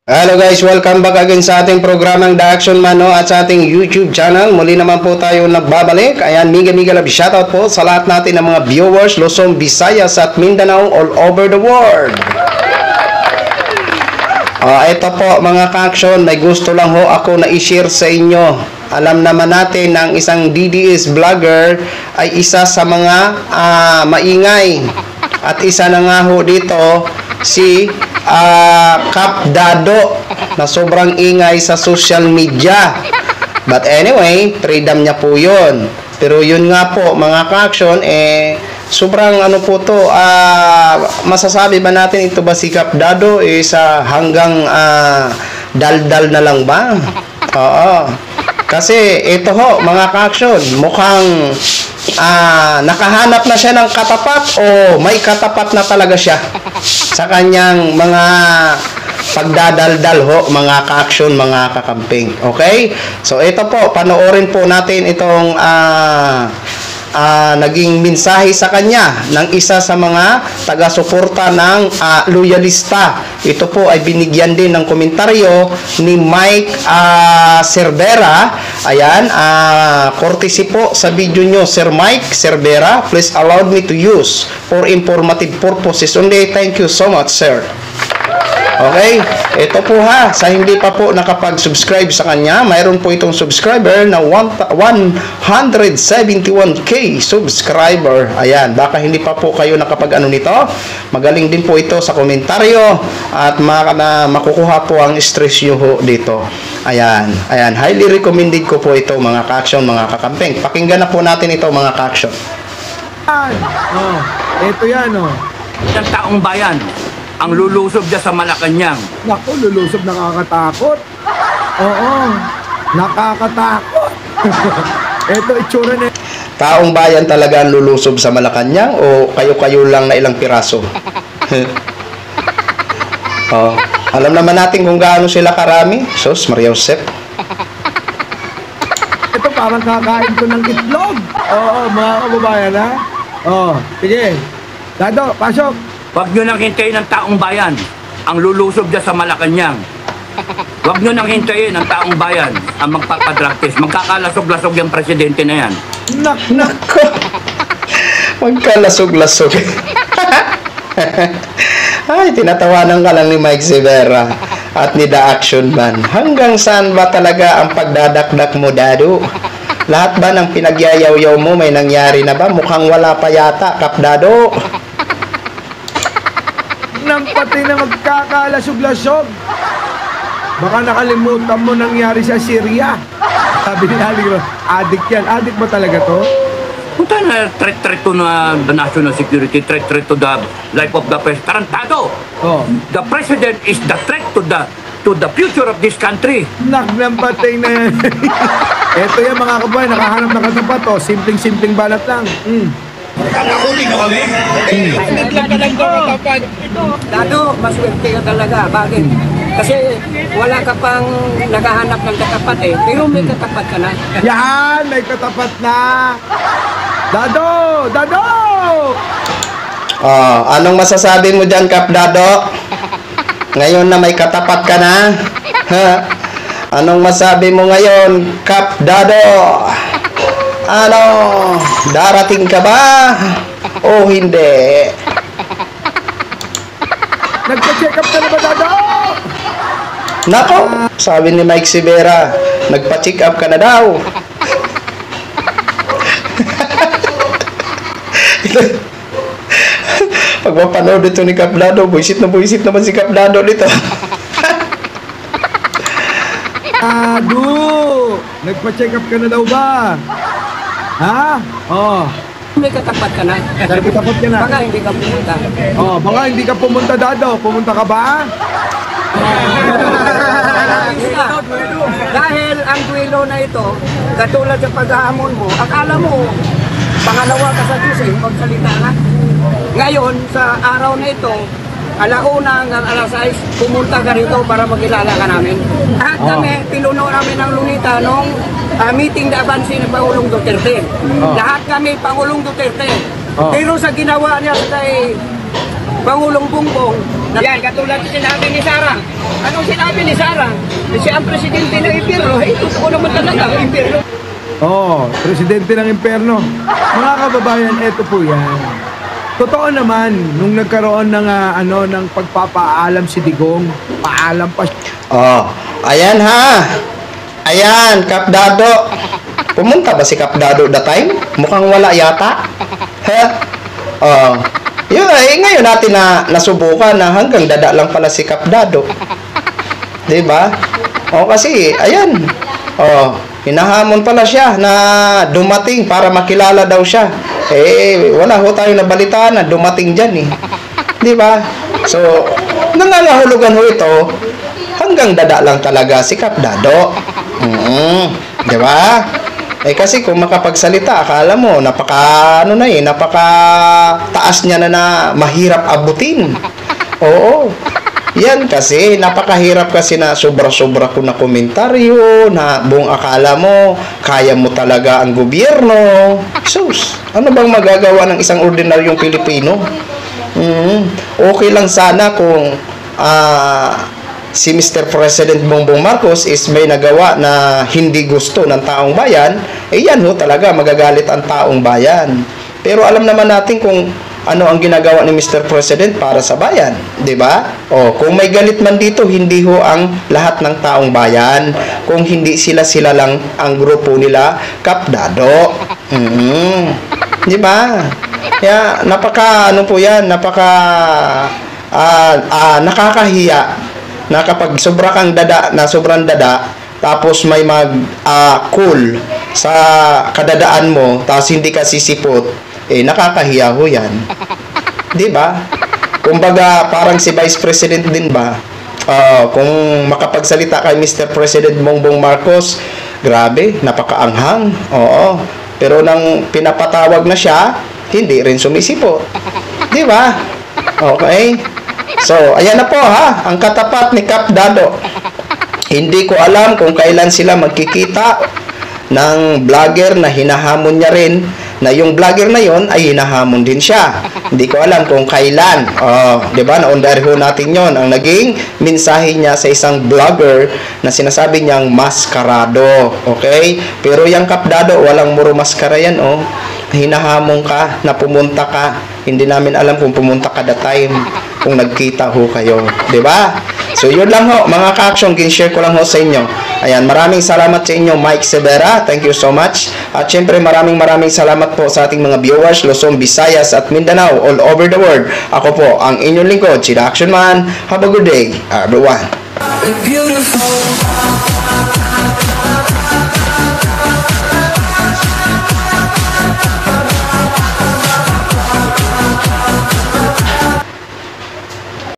Hello guys, welcome back again sa ating programang The Action Man at sa ating YouTube channel. Muli naman po tayo nagbabalik. Ayan, mega love shoutout po sa lahat natin ng mga viewers, Luzon, Visayas at Mindanao all over the world. Ito po mga ka-action, may gusto lang ho ako na i-share sa inyo. Alam naman natin na ang isang DDS vlogger ay isa sa mga maingay. At isa na nga ho dito si Cap Dado na sobrang ingay sa social media. But anyway, freedom niya po yun. Pero yun nga po mga ka-action, sobrang ano po to, masasabi ba natin ito ba si Cap Dado hanggang daldal na lang ba? Oo. Kasi ito ho mga ka-action, mukhang nakahanap na siya ng katapat o may katapat na talaga siya sa kanyang mga pagdadaldal ho mga ka-action, mga kakamping. Okay? So ito po, panoorin po natin itong naging mensahe sa kanya ng isa sa mga taga-suporta ng loyalista. Ito po ay binigyan din ng komentaryo ni Mike Cervera. Ayan, courtesy po sa video nyo, Sir Mike Cervera. Please allow me to use for informative purposes only. Thank you so much, sir. Okay, ito po ha, sa hindi pa po nakapag-subscribe sa kanya, mayroon po itong subscriber na 171k subscriber. Ayan, baka hindi pa po kayo nakapag-ano nito. Magaling din po ito sa komentaryo at makukuha po ang stress nyo ho dito. Ayan, highly recommended ko po ito mga ka-action, mga kakampeng. Pakinggan na po natin ito mga ka-action. Ito yan Isang taong bayan ang lulusob dyan sa Malacanang. Naku, lulusob, nakakatakot. Oo, nakakatakot. Ito itsura na. Taong bayan talaga ang lulusob sa Malacanang o kayo-kayo lang na ilang piraso? Alam naman natin kung gaano sila karami. Sos, Maria Josep. Ito parang kakain ko ng itlog. Oo, mga kababayan ha. Sige. Dado, pasok. Huwag nyo nang hintayin ang taong bayan ang lulusob dyan sa Malacanang. Huwag nyo nang hintayin ang taong bayan ang magpapadrug test. Magkakalasog-lasog yung presidente na yan. Nako. Magkalasog-lasog. Ay, tinatawanan ka lang ni Mike Cervera at ni The Action Man. Hanggang saan ba talaga ang pagdadakdak mo, Dado? Lahat ba ng pinagyayaw-yaw mo may nangyari na ba? Mukhang wala pa yata, Cap Dado. Nang pati na magkakalasog-lasog. Baka nakalimutan mo nangyari sa Syria. Sabi ni Ali, addict yan. Addict ba talaga to? Punta na threat to na the national security, threat to the life of the president. Tarantado! The president is the threat to the future of this country. Nagnampatay na yan. Ito yan mga kabayan, nakahanap na katapat simpleng balat lang. Nakahuli na kami? Nagdadalang ko katapat. Dado, maswerte ka talaga. Bakit? Kasi wala ka pang nakahanap ng katapat pero may katapat ka na. Yan, may katapat na. Dado! Anong masasabi mo dyan, Cap Dado? Ngayon na may katapat ka na? Anong masabi mo ngayon, Cap Dado? Ano, darating ka ba? O hindi? Nagpa-check up ka na ba, Dado? Nako, sabi ni Mike Cervera, nagpa-check up ka na daw. Pag mapanood ito ni Cap Dado, buisit naman si Cap Dado dito. Dado! Nagpa-check up ka na daw ba? Ha? May katapat ka na. Nagpa-check ka na. Baka hindi ka pumunta. Baka hindi ka pumunta, Dado. Pumunta ka ba? Dahil ang duelo na ito, katulad sa paghahamon mo, akala mo, pangalawa ka sa Diyos magsalita na. Ngayon, sa araw na ito, alauna hanggang alas 6, pumunta ka rito para magkilala ka namin. Lahat kami, pinuno namin ng lunita nung meeting na abansi ng Pangulong Duterte. Lahat kami, Pangulong Duterte. Pero sa ginawa niya kay Pangulong Bongbong. Yan, katulad sinabi ni Sara. Anong sinabi ni Sara? Siya ang presidente ng impyerno. Eh, totoo naman talaga ang impyerno. Presidente ng impyerno. Mga kababayan, eto po yan. Totoo naman, nung nagkaroon ng, ng pagpapaalam si Digong, paalam pa siya. Ayan ha. Ayan, Kap Dado. Pumunta ba si Kap Dado that time? Mukhang wala yata. Ha? Yun, ngayon natin na nasubukan na hanggang dada lang pala si Kap Dado. Diba? Kasi, ayan. Hinahamon pala siya na dumating para makilala daw siya. Wala ho tayong nabalitaan na dumating dyan eh. Diba? So, nangangahulugan ho ito, hanggang dada lang talaga si Kap Dado. Diba? Kasi kung makapagsalita, akala mo, napaka taas niya na mahirap abutin. Oo. Yan kasi, napakahirap kasi na sobra-sobra ko na komentaryo, na buong akala mo, kaya mo talaga ang gobyerno. Sus, ano bang magagawa ng isang ordinaryong Pilipino? Okay lang sana kung si Mr. President Bongbong Marcos is may nagawa na hindi gusto ng taong bayan, yan ho talaga, magagalit ang taong bayan. Pero alam naman natin kung ano ang ginagawa ni Mr. President para sa bayan, 'di ba? Kung may galit man dito, hindi ho ang lahat ng taong bayan, kung hindi sila lang ang grupo nila Kap Dado. 'Di ba? Kaya nakakahiya na kapag sobrang dada, tapos may cool sa kadadaan mo, tapos hindi ka sisipot, nakakahiya ho yan. Di ba? Kumbaga, parang si Vice President din ba? Kung makapagsalita kay Mr. President Bongbong Marcos, grabe, napakaanghang. Oo. Pero nang pinapatawag na siya, hindi rin sumisipot. Di ba? Okay? So, ayan na po ha, ang katapat ni Kap Dado. Hindi ko alam kung kailan sila magkikita ng vlogger na hinahamon niya rin, na yung vlogger na yon ay hinahamon din siya. Hindi ko alam kung kailan. Di ba? Naundar ho natin yon, ang naging mensahe niya sa isang vlogger na sinasabi niyang maskarado. Okay? Pero yung Kap Dado, walang muro maskara yan, hinahamon ka na pumunta ka. Hindi namin alam kung pumunta ka that time, kung nagkita ho kayo. Diba? So, yun lang ho, mga ka-action, kin-share ko lang ho sa inyo. Ayan, maraming salamat sa inyo, Mike Severa. Thank you so much. At syempre, maraming salamat po sa ating mga viewers, Luzon, Visayas, at Mindanao, all over the world. Ako po, ang inyong lingkod, si The Action Man. Have a good day, everyone. Beautiful.